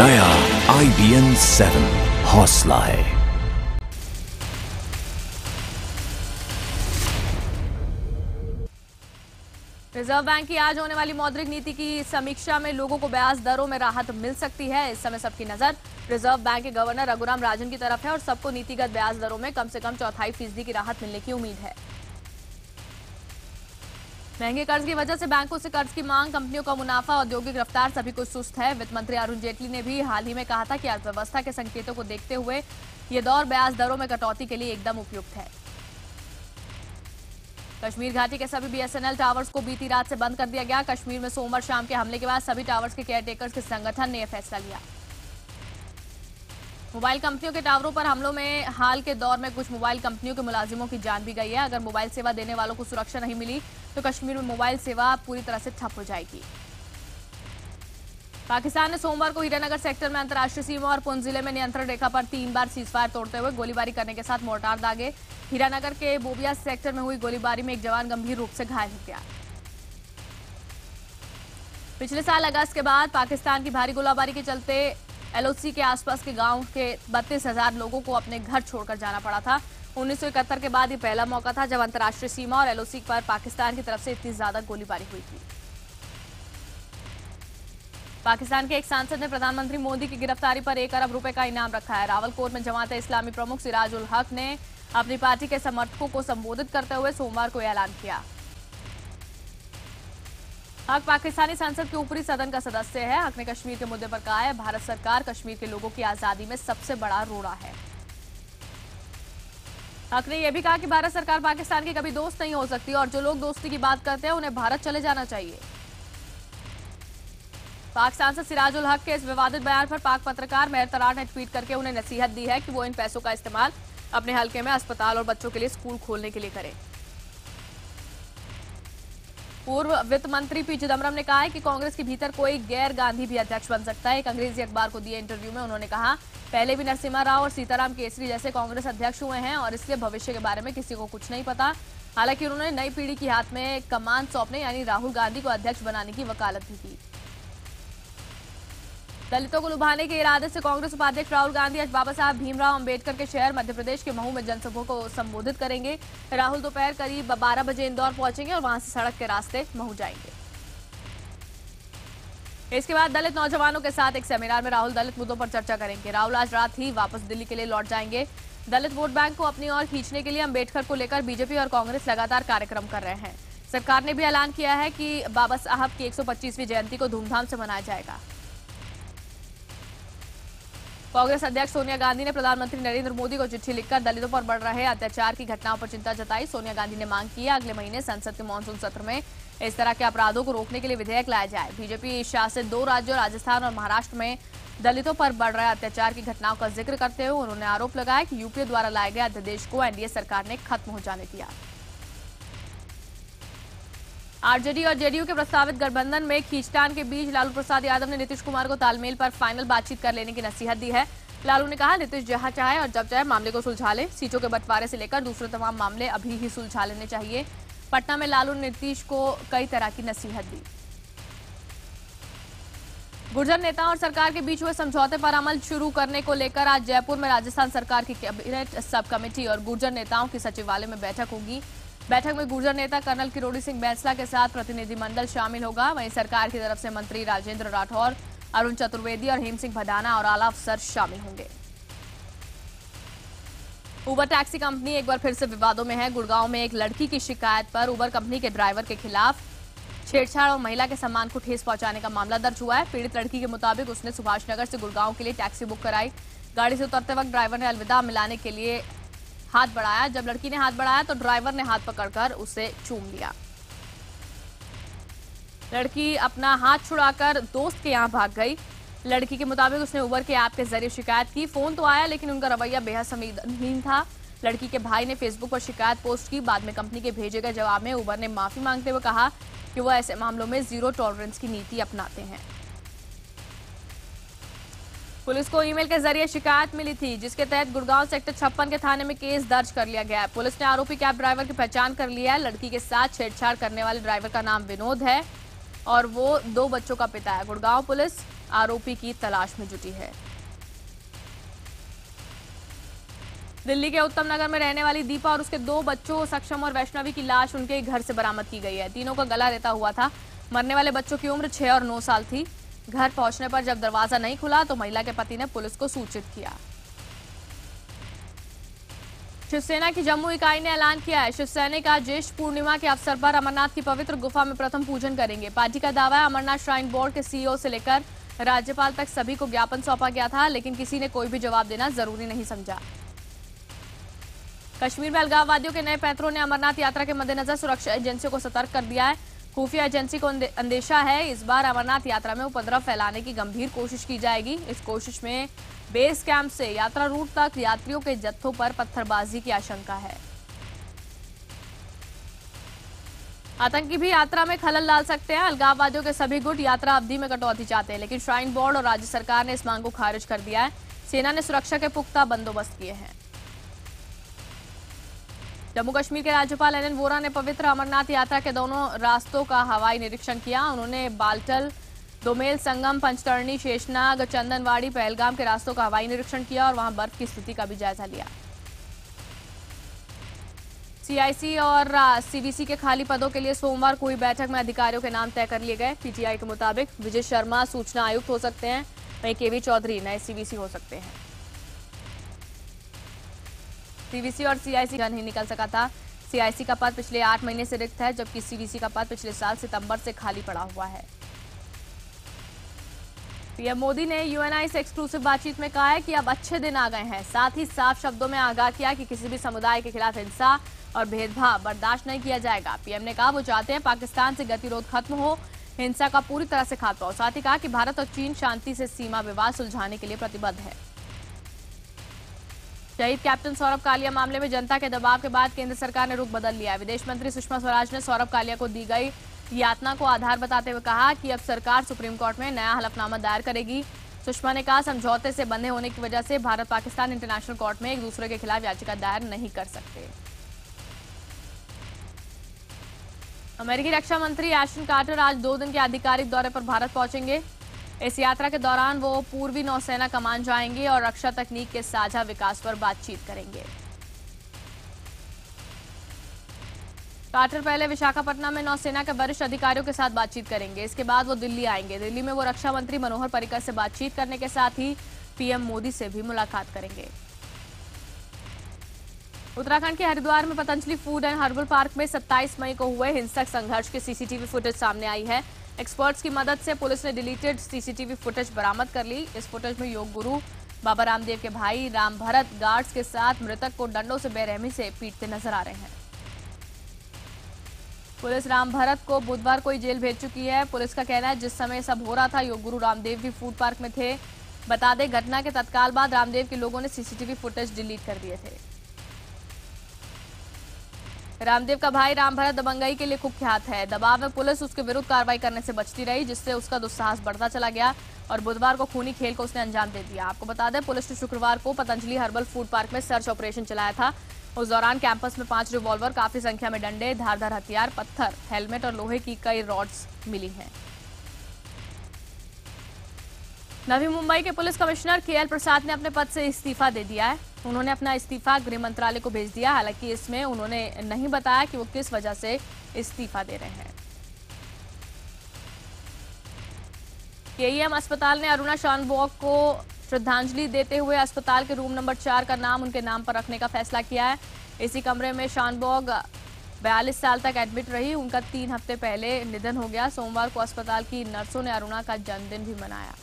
नया IBN 7 हौसला है। रिजर्व बैंक की आज होने वाली मौद्रिक नीति की समीक्षा में लोगों को ब्याज दरों में राहत मिल सकती है। इस समय सबकी नजर रिजर्व बैंक के गवर्नर रघुराम राजन की तरफ है और सबको नीतिगत ब्याज दरों में कम से कम 0.25% की राहत मिलने की उम्मीद है। महंगे कर्ज की वजह से बैंकों से कर्ज की मांग, कंपनियों का मुनाफा, औद्योगिक रफ्तार सभी कुछ सुस्त है। वित्त मंत्री अरुण जेटली ने भी हाल ही में कहा था कि अर्थव्यवस्था के संकेतों को देखते हुए ये दौर ब्याज दरों में कटौती के लिए एकदम उपयुक्त है। कश्मीर घाटी के सभी BSNL टावर्स को बीती रात से बंद कर दिया गया। कश्मीर में सोमवार शाम के हमले के बाद सभी टावर्स के केयरटेकर्स के संगठन ने यह फैसला लिया। मोबाइल कंपनियों के टावरों पर हमलों में हाल के दौर में कुछ मोबाइल कंपनियों के मुलाजिमों की जान भी गई है। अगर मोबाइल सेवा देने वालों को सुरक्षा नहीं मिली तो कश्मीर में मोबाइल सेवा पूरी तरह से ठप हो जाएगी। पाकिस्तान ने सोमवार को हीरानगर सेक्टर में अंतर्राष्ट्रीय सीमा और पुंछ जिले में नियंत्रण रेखा पर 3 बार सीजफायर तोड़ते हुए गोलीबारी करने के साथ मोर्टार दागे। हीरानगर के बोबिया सेक्टर में हुई गोलीबारी में एक जवान गंभीर रूप से घायल हो गया। पिछले साल अगस्त के बाद पाकिस्तान की भारी गोलीबारी के चलते LOC के आसपास के गांव के 32,000 लोगों को अपने घर छोड़कर जाना पड़ा था। 1971 के बाद ये पहला मौका था जब अंतर्राष्ट्रीय सीमा और LOC पर पाकिस्तान की तरफ से इतनी ज्यादा गोलीबारी हुई थी। पाकिस्तान के एक सांसद ने प्रधानमंत्री मोदी की गिरफ्तारी पर 1 अरब रुपए का इनाम रखा है। रावलकोट में जमात इस्लामी प्रमुख सिराज उल हक ने अपनी पार्टी के समर्थकों को संबोधित करते हुए सोमवार को ऐलान किया। हक पाकिस्तानी संसद के ऊपरी सदन का सदस्य है। हक ने कश्मीर के मुद्दे पर कहा है, भारत सरकार कश्मीर के लोगों की आजादी में सबसे बड़ा रोड़ा है। हक ने यह भी कहा कि भारत सरकार पाकिस्तान की कभी दोस्त नहीं हो सकती और जो लोग दोस्ती की बात करते हैं उन्हें भारत चले जाना चाहिए। पाक सांसद सिराज उल हक के इस विवादित बयान पर पाक पत्रकार मेहर तरार ने ट्वीट करके उन्हें नसीहत दी है कि वो इन पैसों का इस्तेमाल अपने हलके में अस्पताल और बच्चों के लिए स्कूल खोलने के लिए करें। पूर्व वित्त मंत्री P चिदम्बरम ने कहा है कि कांग्रेस के भीतर कोई गैर गांधी भी अध्यक्ष बन सकता है। एक अंग्रेजी अखबार को दिए इंटरव्यू में उन्होंने कहा, पहले भी नरसिम्हा राव और सीताराम केसरी जैसे कांग्रेस अध्यक्ष हुए हैं और इसलिए भविष्य के बारे में किसी को कुछ नहीं पता। हालांकि उन्होंने नई पीढ़ी के हाथ में कमान सौंपने यानी राहुल गांधी को अध्यक्ष बनाने की वकालत भी की। दलितों को लुभाने के इरादे से कांग्रेस उपाध्यक्ष राहुल गांधी आज बाबा साहब भीमराव अंबेडकर के शहर मध्य प्रदेश के महू में जनसभा को संबोधित करेंगे। राहुल दोपहर करीब 12 बजे इंदौर पहुंचेंगे और वहां से सड़क के रास्ते महू जाएंगे। इसके बाद दलित नौजवानों के साथ एक सेमिनार में राहुल दलित मुद्दों पर चर्चा करेंगे। राहुल आज रात ही वापस दिल्ली के लिए लौट जाएंगे। दलित वोट बैंक को अपनी ओर खींचने के लिए अंबेडकर को लेकर बीजेपी और कांग्रेस लगातार कार्यक्रम कर रहे हैं। सरकार ने भी ऐलान किया है कि बाबा साहब की 125वीं जयंती को धूमधाम से मनाया जाएगा। कांग्रेस अध्यक्ष सोनिया गांधी ने प्रधानमंत्री नरेंद्र मोदी को चिट्ठी लिखकर दलितों पर बढ़ रहे अत्याचार की घटनाओं पर चिंता जताई। सोनिया गांधी ने मांग की है अगले महीने संसद के मानसून सत्र में इस तरह के अपराधों को रोकने के लिए विधेयक लाया जाए। बीजेपी शासित 2 राज्यों राजस्थान और महाराष्ट्र में दलितों पर बढ़ रहे अत्याचार की घटनाओं का जिक्र करते हुए उन्होंने आरोप लगाया कि यूपीए द्वारा लाए गए अध्यादेश को एनडीए सरकार ने खत्म हो जाने दिया। आरजेडी और जेडीयू के प्रस्तावित गठबंधन में खींचतान के बीच लालू प्रसाद यादव ने नीतीश कुमार को तालमेल पर फाइनल बातचीत कर लेने की नसीहत दी है। लालू ने कहा, नीतीश जहां चाहे और जब चाहे मामले को सुलझा ले। सीटों के बंटवारे से लेकर दूसरे तमाम मामले अभी ही सुलझा लेने चाहिए। पटना में लालू ने नीतीश को कई तरह की नसीहत दी। गुर्जर नेताओं और सरकार के बीच हुए समझौते पर अमल शुरू करने को लेकर आज जयपुर में राजस्थान सरकार की कैबिनेट सब कमेटी और गुर्जर नेताओं की सचिवालय में बैठक होगी। बैठक में गुर्जर नेता कर्नल किरोड़ी सिंह बैंसला के साथ प्रतिनिधिमंडल शामिल होगा। वहीं सरकार की तरफ से मंत्री राजेंद्र राठौर, अरुण चतुर्वेदी और हेम सिंह भदाना और आला अफसर शामिल होंगे। उबर टैक्सी कंपनी एक बार फिर से विवादों में है। गुड़गांव में एक लड़की की शिकायत पर उबर कंपनी के ड्राइवर के खिलाफ छेड़छाड़ और महिला के सम्मान को ठेस पहुंचाने का मामला दर्ज हुआ है। पीड़ित लड़की के मुताबिक उसने सुभाष नगर से गुड़गांव के लिए टैक्सी बुक कराई। गाड़ी से उतरते वक्त ड्राइवर ने अलविदा मिलाने के लिए हाथ बढ़ाया। जब लड़की ने हाथ बढ़ाया तो ड्राइवर ने हाथ पकड़कर उसे चूम लिया। लड़की अपना हाथ छुड़ाकर दोस्त के यहां भाग गई। लड़की के मुताबिक उसने उबर के ऐप के जरिए शिकायत की। फोन तो आया लेकिन उनका रवैया बेहद संवेदनहीन था। लड़की के भाई ने फेसबुक पर शिकायत पोस्ट की। बाद में कंपनी के भेजे गए जवाब में उबर ने माफी मांगते हुए कहा कि वह ऐसे मामलों में जीरो टॉलरेंस की नीति अपनाते हैं। पुलिस को ईमेल के जरिए शिकायत मिली थी जिसके तहत गुड़गांव सेक्टर 56 के थाने में केस दर्ज कर लिया गया है। पुलिस ने आरोपी कैब ड्राइवर की पहचान कर लिया है। लड़की के साथ छेड़छाड़ करने वाले ड्राइवर का नाम विनोद है और वो 2 बच्चों का पिता है। गुड़गांव पुलिस आरोपी की तलाश में जुटी है। दिल्ली के उत्तम नगर में रहने वाली दीपा और उसके 2 बच्चों सक्षम और वैष्णवी की लाश उनके घर से बरामद की गई है। तीनों का गला रेता हुआ था। मरने वाले बच्चों की उम्र 6 और 9 साल थी। घर पहुंचने पर जब दरवाजा नहीं खुला तो महिला के पति ने पुलिस को सूचित किया। शिवसेना की जम्मू इकाई ने ऐलान किया है, शिवसैनिक आज ज्येष्ठ पूर्णिमा के अवसर पर अमरनाथ की पवित्र गुफा में प्रथम पूजन करेंगे। पार्टी का दावा है, अमरनाथ श्राइन बोर्ड के सीईओ से लेकर राज्यपाल तक सभी को ज्ञापन सौंपा गया था, लेकिन किसी ने कोई भी जवाब देना जरूरी नहीं समझा। कश्मीर में अलगाववादियों के नए पैंतरों ने अमरनाथ यात्रा के मद्देनजर सुरक्षा एजेंसियों को सतर्क कर दिया है। खुफिया एजेंसी को अंदेशा है, इस बार अमरनाथ यात्रा में उपद्रव फैलाने की गंभीर कोशिश की जाएगी। इस कोशिश में बेस कैंप से यात्रा रूट तक यात्रियों के जत्थों पर पत्थरबाजी की आशंका है। आतंकी भी यात्रा में खलल डाल सकते हैं। अलगाववादियों के सभी गुट यात्रा अवधि में कटौती चाहते हैं, लेकिन श्राइन बोर्ड और राज्य सरकार ने इस मांग को खारिज कर दिया है। सेना ने सुरक्षा के पुख्ता बंदोबस्त किए हैं। जम्मू कश्मीर के राज्यपाल एनएन वोरा ने पवित्र अमरनाथ यात्रा के दोनों रास्तों का हवाई निरीक्षण किया। उन्होंने बाल्टल, दोमेल संगम, पंचतरणी, शेषनाग, चंदनवाड़ी, पहलगाम के रास्तों का हवाई निरीक्षण किया और वहां बर्फ की स्थिति का भी जायजा लिया। सीआईसी और सीवीसी के खाली पदों के लिए सोमवार को हुई बैठक में अधिकारियों के नाम तय कर लिए गए। पीटीआई के मुताबिक विजय शर्मा सूचना आयुक्त हो सकते हैं, वहीं केवी चौधरी नए सीवीसी हो सकते हैं। सीवीसी और सीआईसी का नहीं निकल सका था। सीआईसी का पद पिछले 8 महीने से रिक्त है, जबकि सीवीसी का पद पिछले साल सितंबर से खाली पड़ा हुआ है। पीएम मोदी ने यूएनआई से एक्सक्लूसिव बातचीत में कहा है कि अब अच्छे दिन आ गए हैं। साथ ही साफ शब्दों में आगाह किया कि किसी भी समुदाय के खिलाफ हिंसा और भेदभाव बर्दाश्त नहीं किया जाएगा। पीएम ने कहा वो चाहते हैं पाकिस्तान से गतिरोध खत्म हो, हिंसा का पूरी तरह से खात्मा हो। साथ ही कहा कि भारत और चीन शांति से सीमा विवाद सुलझाने के लिए प्रतिबद्ध है। शहीद कैप्टन सौरभ कालिया मामले में जनता के दबाव के बाद केंद्र सरकार ने रुख बदल लिया है। विदेश मंत्री सुषमा स्वराज ने सौरभ कालिया को दी गई यातना को आधार बताते हुए कहा कि अब सरकार सुप्रीम कोर्ट में नया हलफनामा दायर करेगी। सुषमा ने कहा, समझौते से बंधे होने की वजह से भारत पाकिस्तान इंटरनेशनल कोर्ट में एक दूसरे के खिलाफ याचिका दायर नहीं कर सकते। अमेरिकी रक्षा मंत्री एशन कार्टर आज 2 दिन के आधिकारिक दौरे पर भारत पहुंचेंगे। इस यात्रा के दौरान वो पूर्वी नौसेना कमान जाएंगे और रक्षा तकनीक के साझा विकास पर बातचीत करेंगे। कार्टर पहले विशाखापट्टनम में नौसेना के वरिष्ठ अधिकारियों के साथ बातचीत करेंगे। इसके बाद वो दिल्ली आएंगे। दिल्ली में वो रक्षा मंत्री मनोहर पर्रिकर से बातचीत करने के साथ ही पीएम मोदी से भी मुलाकात करेंगे। उत्तराखंड के हरिद्वार में Patanjali food and herbal park में 27 मई को हुए हिंसक संघर्ष की सीसीटीवी फुटेज सामने आई है। एक्सपर्ट्स की मदद से पुलिस ने डिलीटेड सीसीटीवी फुटेज बरामद कर ली। इस फुटेज में योग गुरु बाबा रामदेव के भाई राम भरत गार्ड्स के साथ मृतक को डंडों से बेरहमी से पीटते नजर आ रहे हैं। पुलिस राम भरत को बुधवार को ही जेल भेज चुकी है। पुलिस का कहना है जिस समय सब हो रहा था योग गुरु रामदेव भी फूड पार्क में थे। बता दें, घटना के तत्काल बाद रामदेव के लोगों ने सीसीटीवी फुटेज डिलीट कर दिए थे। रामदेव का भाई राम भरत दबंगई के लिए कुख्यात है। दबाव में पुलिस उसके विरुद्ध कार्रवाई करने से बचती रही, जिससे उसका दुस्साहस बढ़ता चला गया और बुधवार को खूनी खेल को उसने अंजाम दे दिया। आपको बता दें, पुलिस ने शुक्रवार को पतंजलि हर्बल फूड पार्क में सर्च ऑपरेशन चलाया था। उस दौरान कैंपस में 5 रिवॉल्वर, काफी संख्या में डंडे, धारदार हथियार, पत्थर, हेलमेट और लोहे की कई रॉड्स मिली हैं। नवी मुंबई के पुलिस कमिश्नर केएल प्रसाद ने अपने पद से इस्तीफा दे दिया है। उन्होंने अपना इस्तीफा गृह मंत्रालय को भेज दिया। हालांकि इसमें उन्होंने नहीं बताया कि वो किस वजह से इस्तीफा दे रहे हैं। केईएम अस्पताल ने अरुणा शानबॉग को श्रद्धांजलि देते हुए अस्पताल के रूम नंबर 4 का नाम उनके नाम पर रखने का फैसला किया है। इसी कमरे में शानबॉग 42 साल तक एडमिट रही। उनका 3 हफ्ते पहले निधन हो गया। सोमवार को अस्पताल की नर्सों ने अरुणा का जन्मदिन भी मनाया।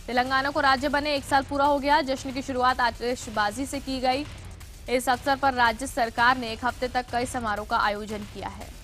तेलंगाना को राज्य बने 1 साल पूरा हो गया। जश्न की शुरुआत आतिशबाजी से की गई। इस अवसर पर राज्य सरकार ने 1 हफ्ते तक कई समारोह का आयोजन किया है।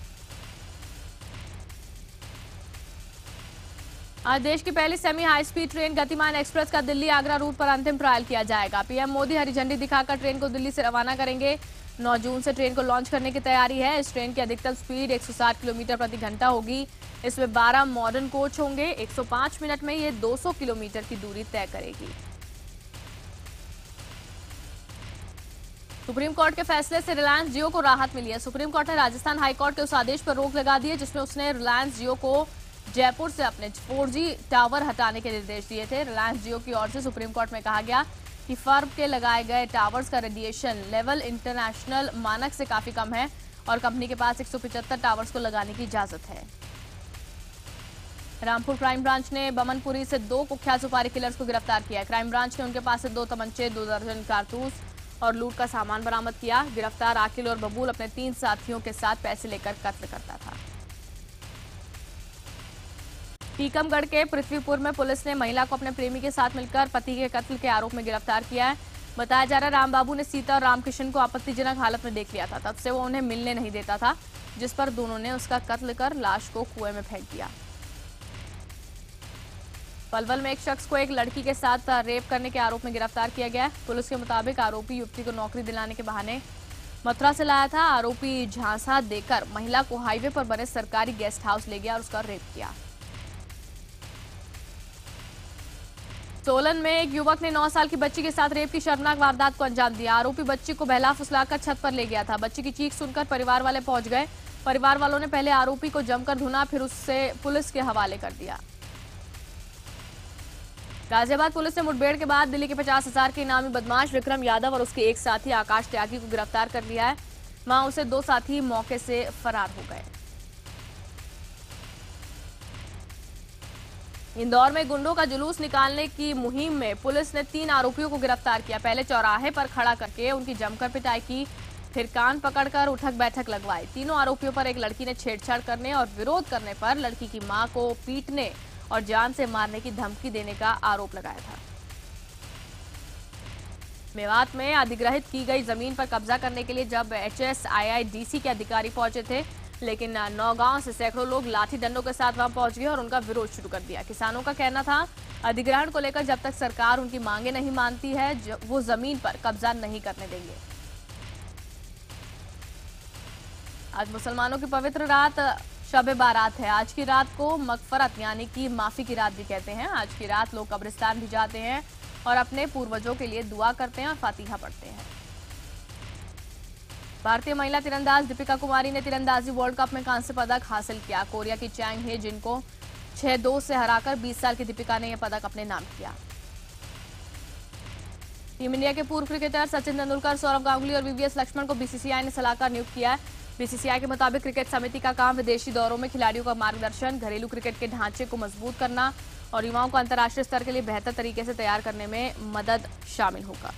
आज देश की पहली सेमी हाई स्पीड ट्रेन गतिमान एक्सप्रेस का दिल्ली आगरा रूट पर अंतिम ट्रायल किया जाएगा। पीएम मोदी हरी झंडी दिखाकर ट्रेन को दिल्ली से रवाना करेंगे। 9 जून से ट्रेन को लॉन्च करने की तैयारी है। इस ट्रेन की अधिकतम स्पीड 160 किलोमीटर प्रति घंटा होगी। इसमें 12 मॉडर्न कोच होंगे। 105 मिनट में ये 200 किलोमीटर की दूरी तय करेगी। सुप्रीम कोर्ट के फैसले से रिलायंस जियो को राहत मिली है। सुप्रीम कोर्ट ने राजस्थान हाईकोर्ट के उस आदेश पर रोक लगा दी है जिसमें उसने रिलायंस जियो को जयपुर से अपने 4G टावर हटाने के निर्देश दिए थे। रिलायंस जियो की ओर से सुप्रीम कोर्ट में कहा गया कि फर्म के लगाए गए टावर्स का रेडिएशन लेवल इंटरनेशनल मानक से काफी कम है और कंपनी के पास 175 टावर्स को लगाने की इजाजत है। रामपुर क्राइम ब्रांच ने बमनपुरी से 2 कुख्यात सुपारी किलर्स को गिरफ्तार किया। क्राइम ब्रांच ने उनके पास से 2 तमंचे, 2 दर्जन कारतूस और लूट का सामान बरामद किया। गिरफ्तार आकिल और बबूल अपने 3 साथियों के साथ पैसे लेकर कत्ल करता था। टीकमगढ़ के पृथ्वीपुर में पुलिस ने महिला को अपने प्रेमी के साथ मिलकर पति के कत्ल के आरोप में गिरफ्तार किया है। बताया जा रहा है रामबाबू ने सीता और रामकिशन को आपत्तिजनक हालत में देख लिया था। तब से वो उन्हें मिलने नहीं देता था, जिस पर दोनों ने उसका कत्ल कर लाश को कुएं में फेंक दिया। पलवल में एक शख्स को एक लड़की के साथ रेप करने के आरोप में गिरफ्तार किया गया है। पुलिस के मुताबिक आरोपी युवती को नौकरी दिलाने के बहाने मथुरा से लाया था। आरोपी झांसा देकर महिला को हाईवे पर बने सरकारी गेस्ट हाउस ले गया और उसका रेप किया। सोलन में एक युवक ने 9 साल की बच्ची के साथ रेप की शर्मनाक वारदात को अंजाम दिया। आरोपी बच्ची को बहला फुसलाकर छत पर ले गया था। बच्ची की चीख सुनकर परिवार वाले पहुंच गए। परिवार वालों ने पहले आरोपी को जमकर धुना, फिर उससे पुलिस के हवाले कर दिया। गाजियाबाद पुलिस ने मुठभेड़ के बाद दिल्ली के 50,000 के इनामी बदमाश विक्रम यादव और उसके एक साथी आकाश त्यागी को गिरफ्तार कर लिया है। वहां उसे 2 साथी मौके से फरार हो गए। इंदौर में गुंडों का जुलूस निकालने की मुहिम में पुलिस ने 3 आरोपियों को गिरफ्तार किया। पहले चौराहे पर खड़ा करके उनकी जमकर पिटाई की, फिर कान पकड़कर उठक बैठक लगवाई। तीनों आरोपियों पर एक लड़की ने छेड़छाड़ करने और विरोध करने पर लड़की की मां को पीटने और जान से मारने की धमकी देने का आरोप लगाया था। मेवात में अधिग्रहित की गई जमीन पर कब्जा करने के लिए जब HSIIDC के अधिकारी पहुंचे थे, लेकिन नौगांव से सैकड़ों लोग लाठी डंडों के साथ वहां पहुंच गए और उनका विरोध शुरू कर दिया। किसानों का कहना था अधिग्रहण को लेकर जब तक सरकार उनकी मांगे नहीं मानती है, वो जमीन पर कब्जा नहीं करने देंगे। आज मुसलमानों की पवित्र रात शब बारात है। आज की रात को मगफरत यानी कि माफी की रात भी कहते हैं। आज की रात लोग कब्रिस्तान भी जाते हैं और अपने पूर्वजों के लिए दुआ करते हैं और फातिहा पढ़ते हैं। भारतीय महिला तीरंदाज दीपिका कुमारी ने तीरंदाजी वर्ल्ड कप में कांस्य पदक हासिल किया। कोरिया की चैंग हे जिनको 6-2 से हराकर 20 साल की दीपिका ने यह पदक अपने नाम किया। टीम इंडिया के पूर्व क्रिकेटर सचिन तेंदुलकर, सौरव गांगुली और VVS लक्ष्मण को BCCI ने सलाहकार नियुक्त किया है। BCCI के मुताबिक क्रिकेट समिति का काम विदेशी दौरों में खिलाड़ियों का मार्गदर्शन, घरेलू क्रिकेट के ढांचे को मजबूत करना और युवाओं को अंतर्राष्ट्रीय स्तर के लिए बेहतर तरीके से तैयार करने में मदद शामिल होगा।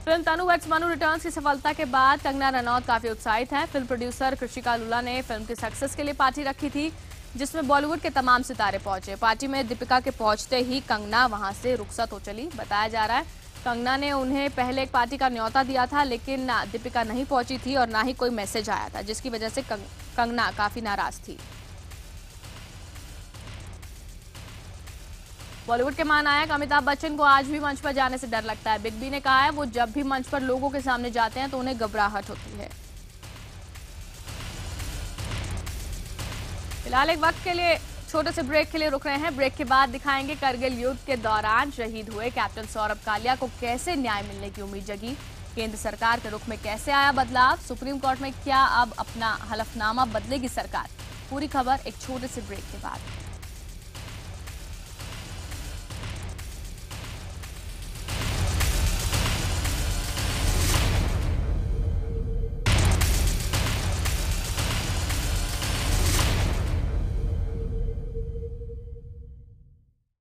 फिल्म तनु वेड्स मनु रिटर्न्स की सफलता के बाद कंगना रनौत काफी उत्साहित हैं। फिल्म प्रोड्यूसर कृषिका लुला ने फिल्म की सक्सेस के लिए पार्टी रखी थी, जिसमें बॉलीवुड के तमाम सितारे पहुंचे। पार्टी में दीपिका के पहुंचते ही कंगना वहां से रुखसत हो चली। बताया जा रहा है कंगना ने उन्हें पहले एक पार्टी का न्योता दिया था, लेकिन दीपिका नहीं पहुंची थी और ना ही कोई मैसेज आया था, जिसकी वजह से कंगना काफी नाराज थी। बॉलीवुड के महानायक अमिताभ बच्चन को आज भी मंच पर जाने से डर लगता है। बिग बी ने कहा है वो जब भी मंच पर लोगों के सामने जाते हैं तो उन्हें घबराहट होती है। फिलहाल एक वक्त के लिए छोटे से ब्रेक के लिए रुक रहे हैं। ब्रेक के बाद दिखाएंगे करगिल युद्ध के दौरान शहीद हुए कैप्टन सौरभ कालिया को कैसे न्याय मिलने की उम्मीद जगी, केंद्र सरकार के रुख में कैसे आया बदलाव, सुप्रीम कोर्ट में क्या अब अपना हलफनामा बदलेगी सरकार। पूरी खबर एक छोटे से ब्रेक के बाद।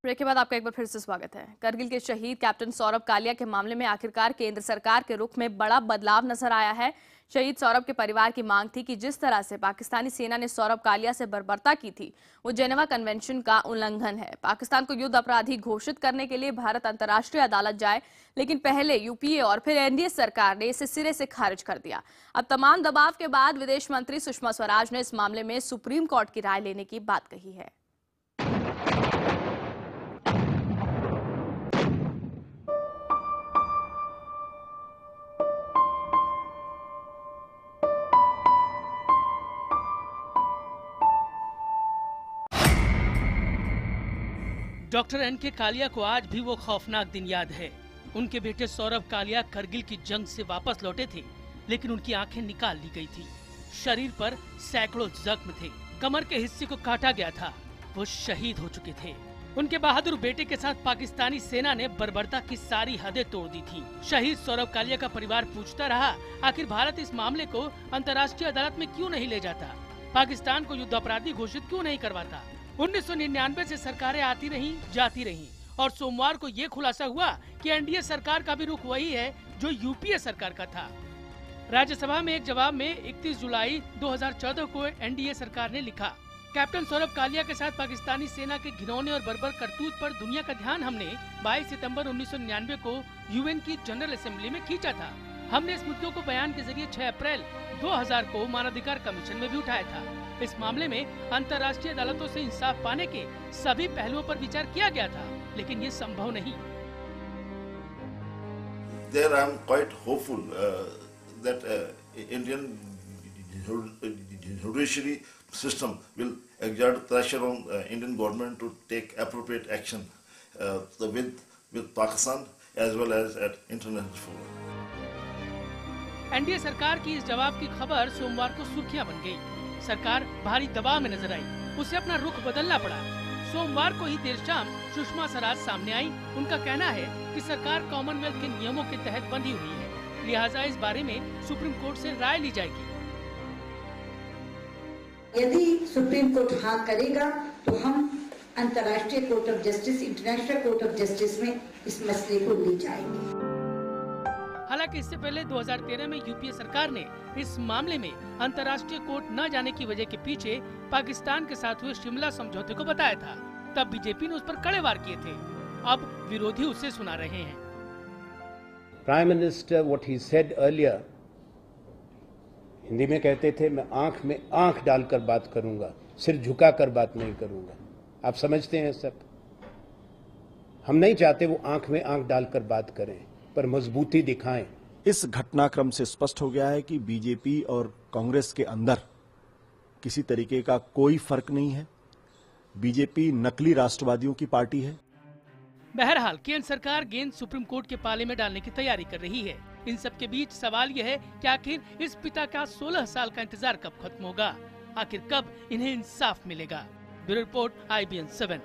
ब्रेक के बाद आपका एक बार फिर से स्वागत है। करगिल के शहीद कैप्टन सौरभ कालिया के मामले में आखिरकार केंद्र सरकार के रुख में बड़ा बदलाव नजर आया है। शहीद सौरभ के परिवार की मांग थी कि जिस तरह से पाकिस्तानी सेना ने सौरभ कालिया से बर्बरता की थी, वो जेनेवा कन्वेंशन का उल्लंघन है। पाकिस्तान को युद्ध अपराधी घोषित करने के लिए भारत अंतर्राष्ट्रीय अदालत जाए, लेकिन पहले यूपीए और फिर एनडीए सरकार ने इसे सिरे से खारिज कर दिया। अब तमाम दबाव के बाद विदेश मंत्री सुषमा स्वराज ने इस मामले में सुप्रीम कोर्ट की राय लेने की बात कही है। Doctor NK. कालिया को आज भी वो खौफनाक दिन याद है। उनके बेटे सौरभ कालिया करगिल की जंग से वापस लौटे थे, लेकिन उनकी आंखें निकाल ली गई थी। शरीर पर सैकड़ों जख्म थे, कमर के हिस्से को काटा गया था, वो शहीद हो चुके थे। उनके बहादुर बेटे के साथ पाकिस्तानी सेना ने बर्बरता की सारी हदें तोड़ दी थी। शहीद सौरभ कालिया का परिवार पूछता रहा, आखिर भारत इस मामले को अंतर्राष्ट्रीय अदालत में क्यों नहीं ले जाता, पाकिस्तान को युद्ध अपराधी घोषित क्यों नहीं करवाता। 1999 से सरकारें आती रहीं, जाती रहीं और सोमवार को ये खुलासा हुआ कि एनडीए सरकार का भी रुख वही है जो यूपीए सरकार का था। राज्यसभा में एक जवाब में 31 जुलाई 2014 को एनडीए सरकार ने लिखा, कैप्टन सौरभ कालिया के साथ पाकिस्तानी सेना के घिनौने और बर्बर करतूत पर दुनिया का ध्यान हमने 22 सितंबर 1999 को यूएन की जनरल असेंबली में खींचा था। हमने इस मुद्दों को बयान के जरिए 6 अप्रैल 2000 को मानवाधिकार कमीशन में भी उठाया था। इस मामले में अंतर्राष्ट्रीय अदालतों से इंसाफ पाने के सभी पहलुओं पर विचार किया गया था, लेकिन ये संभव नहीं। There I am quite hopeful that Indian judiciary system will exert pressure on Indian government to take appropriate action with Pakistan as well as at international forum. NDA सरकार की इस जवाब की खबर सोमवार को सुर्खियां बन गई। सरकार भारी दबाव में नजर आई, उसे अपना रुख बदलना पड़ा। सोमवार को ही देर शाम सुषमा स्वराज सामने आई। उनका कहना है कि सरकार कॉमनवेल्थ के नियमों के तहत बंधी हुई है, लिहाजा इस बारे में सुप्रीम कोर्ट से राय ली जाएगी। यदि सुप्रीम कोर्ट हाँ करेगा तो हम अंतर्राष्ट्रीय court of justice, international court of justice में इस मसले को ले जाएंगे। हालांकि इससे पहले 2013 में यूपीए सरकार ने इस मामले में अंतर्राष्ट्रीय कोर्ट न जाने की वजह के पीछे पाकिस्तान के साथ हुए शिमला समझौते को बताया था। तब बीजेपी ने उस पर कड़े वार किए थे, अब विरोधी उसे सुना रहे हैं। Prime minister what he said earlier, Hindi में कहते थे मैं आंख में आंख डालकर बात करूंगा, सिर झुकाकर बात नहीं करूंगा। आप समझते हैं सब, हम नहीं चाहते वो आंख में आंख डालकर बात करें, पर मजबूती दिखाएं। इस घटनाक्रम से स्पष्ट हो गया है कि बीजेपी और कांग्रेस के अंदर किसी तरीके का कोई फर्क नहीं है। बीजेपी नकली राष्ट्रवादियों की पार्टी है। बहरहाल केंद्र सरकार गेंद सुप्रीम कोर्ट के पाले में डालने की तैयारी कर रही है। इन सब के बीच सवाल यह है कि आखिर इस पिता का 16 साल का इंतजार कब खत्म होगा, आखिर कब इन्हें इंसाफ मिलेगा। Bureau report IBN 7।